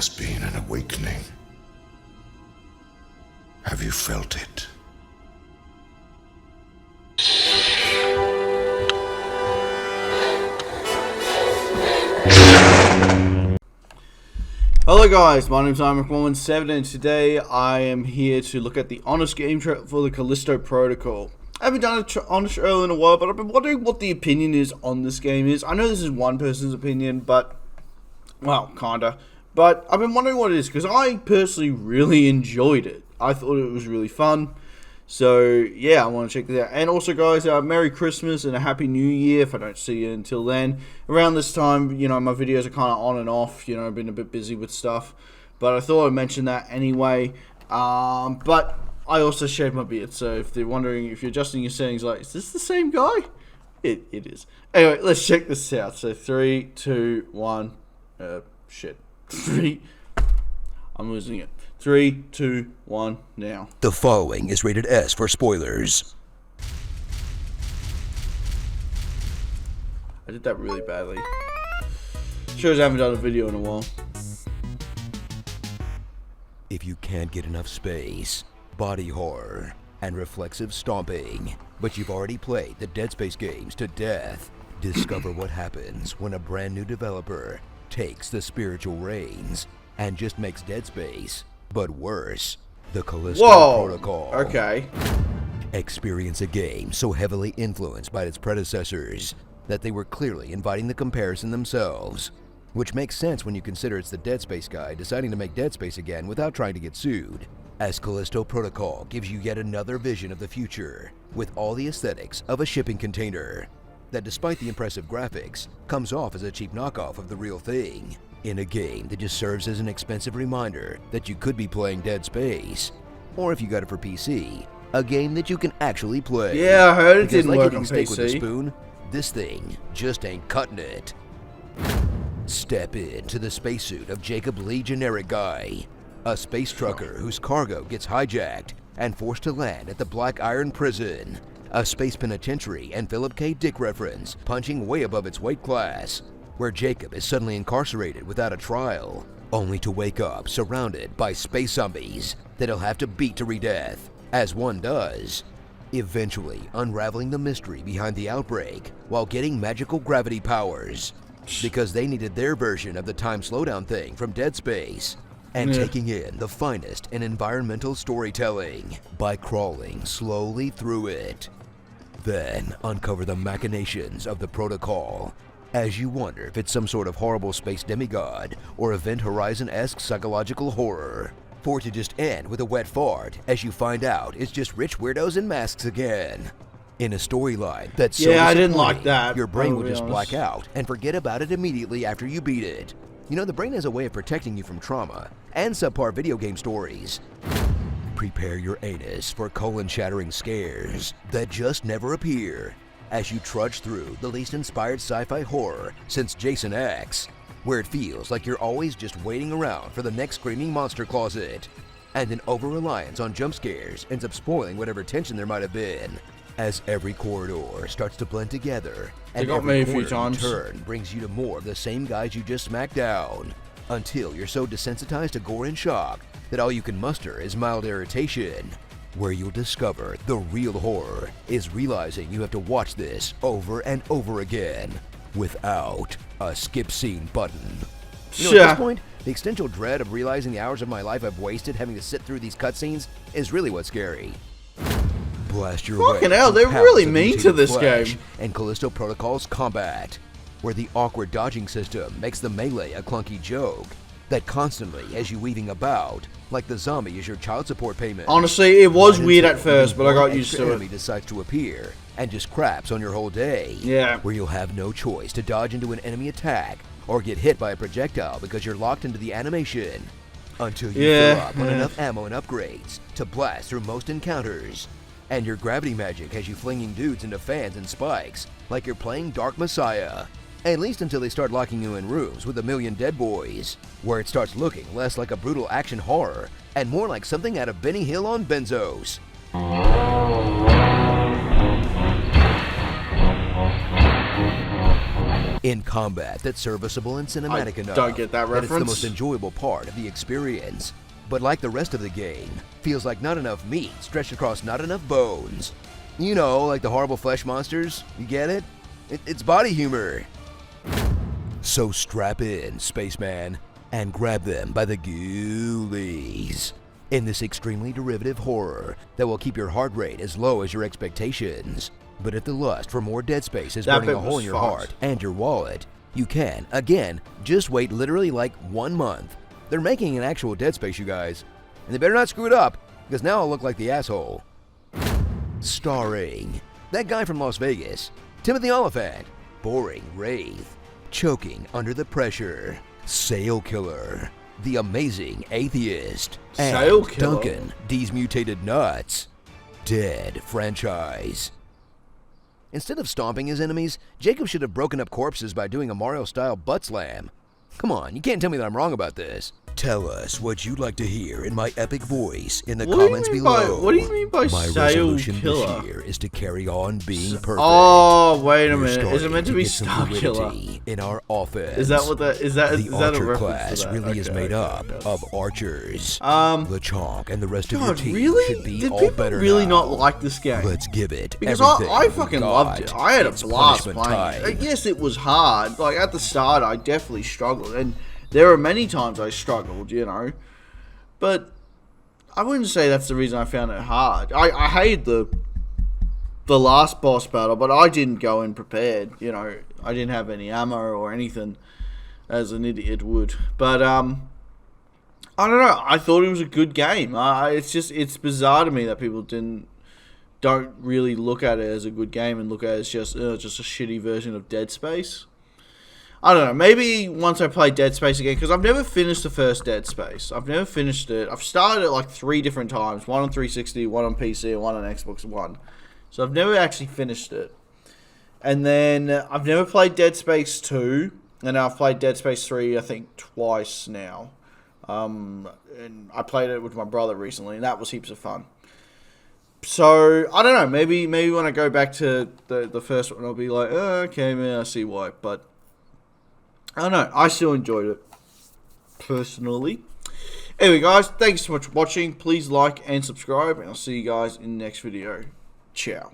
has been an awakening. Have you felt it? Hello guys, my name is IMac117 and today I am here to look at the honest game trailer for the Callisto Protocol. I haven't done an honest trailer in a while, but I've been wondering what the opinion is on this game is. I know this is one person's opinion, but, well, kinda. But I've been wondering what it is, because I personally really enjoyed it. I thought it was really fun. So, yeah, I want to check this out. And also, guys, Merry Christmas and a Happy New Year if I don't see you until then. Around this time, you know, my videos are kind of on and off. You know, I've been a bit busy with stuff. But I thought I'd mention that anyway. But I also shaved my beard. So if they're wondering, if you're adjusting your settings, like, is this the same guy? It is. Anyway, let's check this out. So 3, 2, 1. Shit. 3. I'm losing it. 3, 2, 1, now. The following is rated S for spoilers. I did that really badly. Shows I haven't done a video in a while. If you can't get enough space, body horror, and reflexive stomping, but you've already played the Dead Space games to death, discover what happens when a brand new developer takes the spiritual reins and just makes Dead Space, but worse, the Callisto Protocol. Okay. Experience a game so heavily influenced by its predecessors that they were clearly inviting the comparison themselves, which makes sense when you consider it's the Dead Space guy deciding to make Dead Space again without trying to get sued, as Callisto Protocol gives you yet another vision of the future with all the aesthetics of a shipping container that, despite the impressive graphics, comes off as a cheap knockoff of the real thing, in a game that just serves as an expensive reminder that you could be playing Dead Space, or if you got it for PC, a game that you can actually play. Yeah, I heard it because didn't like work eating on steak with a PC. spoon, this thing just ain't cutting it. Step into the spacesuit of Jacob Lee Generic Guy, a space trucker whose cargo gets hijacked and forced to land at the Black Iron Prison, a space penitentiary and Philip K. Dick reference punching way above its weight class, where Jacob is suddenly incarcerated without a trial, only to wake up surrounded by space zombies that he'll have to beat to re-death, as one does, eventually unraveling the mystery behind the outbreak while getting magical gravity powers, because they needed their version of the time slowdown thing from Dead Space, and taking in the finest in environmental storytelling by crawling slowly through it. Then uncover the machinations of the Protocol, as you wonder if it's some sort of horrible space demigod or Event Horizon-esque psychological horror, for it to just end with a wet fart as you find out it's just rich weirdos in masks again. In a storyline that's so Yeah, I didn't like disappointing, that, your brain I'll will be just honest. black out and forget about it immediately after you beat it. You know, the brain has a way of protecting you from trauma and subpar video game stories. Prepare your anus for colon-shattering scares that just never appear as you trudge through the least inspired sci-fi horror since Jason X, where it feels like you're always just waiting around for the next screaming monster closet, and an over-reliance on jump scares ends up spoiling whatever tension there might have been, as every corridor starts to blend together and got me every a few corner you times. turn brings you to more of the same guys you just smacked down, until you're so desensitized to gore and shock that all you can muster is mild irritation, where you'll discover the real horror is realizing you have to watch this over and over again without a skip scene button. You know, at this point, the existential dread of realizing the hours of my life I've wasted having to sit through these cutscenes is really what's scary. Blast your Fucking way hell, through they're pounds really of mean to mutated this flesh game. and Callisto Protocol's combat, where the awkward dodging system makes the melee a clunky joke that constantly has you weaving about like the zombie is your child support payment. Honestly, it was Right weird until at first, but I got one used extra to enemy it. decides to appear and just craps on your whole day. Yeah. Where you'll have no choice to dodge into an enemy attack or get hit by a projectile because you're locked into the animation until you fill up on enough ammo and upgrades to blast through most encounters. And your gravity magic has you flinging dudes into fans and spikes like you're playing Dark Messiah. At least until they start locking you in rooms with a million dead boys, where it starts looking less like a brutal action horror and more like something out of Benny Hill on benzos. in combat that's serviceable and cinematic enough. Don't get that It's the reference. most enjoyable part of the experience. But like the rest of the game, feels like not enough meat stretched across not enough bones. You know, like the horrible flesh monsters. You get it? It's body humor. So strap in, spaceman, and grab them by the ghoulies in this extremely derivative horror that will keep your heart rate as low as your expectations. But if the lust for more Dead Space is burning a hole in your heart and your wallet, you can, again, just wait literally like 1 month. They're making an actual Dead Space, you guys. And they better not screw it up, because now I'll look like the asshole. Starring that guy from Las Vegas, Timothy Oliphant, boring Wraith, choking under the pressure, Sail Killer, the amazing Atheist, and Sail Killer? Duncan, these mutated nuts. Dead franchise. Instead of stomping his enemies, Jacob should have broken up corpses by doing a Mario-style butt slam. Come on, you can't tell me that I'm wrong about this. Tell us what you'd like to hear in my epic voice in the comments below. What do you mean by my Sail resolution Killer? this year is to carry on being perfect. Oh, wait a We're minute. Is it meant to starting be get some Star Killer? fluidity in our offense. Is that what that is? That the is that a archer reference class to that? really is Okay, made okay, up okay. of archers. LeChonk and the rest of your God, team really? should be Did all people better really now. not like this game? Let's give it Because everything I we fucking got. loved it. I had a It's blast punishment playing it. time. Yes, it was hard. Like, at the start, I definitely struggled. And there were many times I struggled, you know. But I wouldn't say that's the reason I found it hard. I hated the last boss battle, but I didn't go in prepared, you know. I didn't have any ammo or anything, as an idiot would. But, I don't know. I thought it was a good game. It's bizarre to me that people don't really look at it as a good game and look at it as just a shitty version of Dead Space. I don't know. Maybe once I play Dead Space again, because I've never finished the first Dead Space. I've never finished it. I've started it like 3 different times. One on 360, one on PC, and one on Xbox One. So I've never actually finished it. And then I've never played Dead Space 2. And I've played Dead Space 3, I think, twice now. And I played it with my brother recently, and that was heaps of fun. So, I don't know. Maybe when I go back to the first one, I'll be like, oh, okay, man, I see why. But I don't know. I still enjoyed it, personally. Anyway, guys, thanks so much for watching. Please like and subscribe, and I'll see you guys in the next video. Ciao.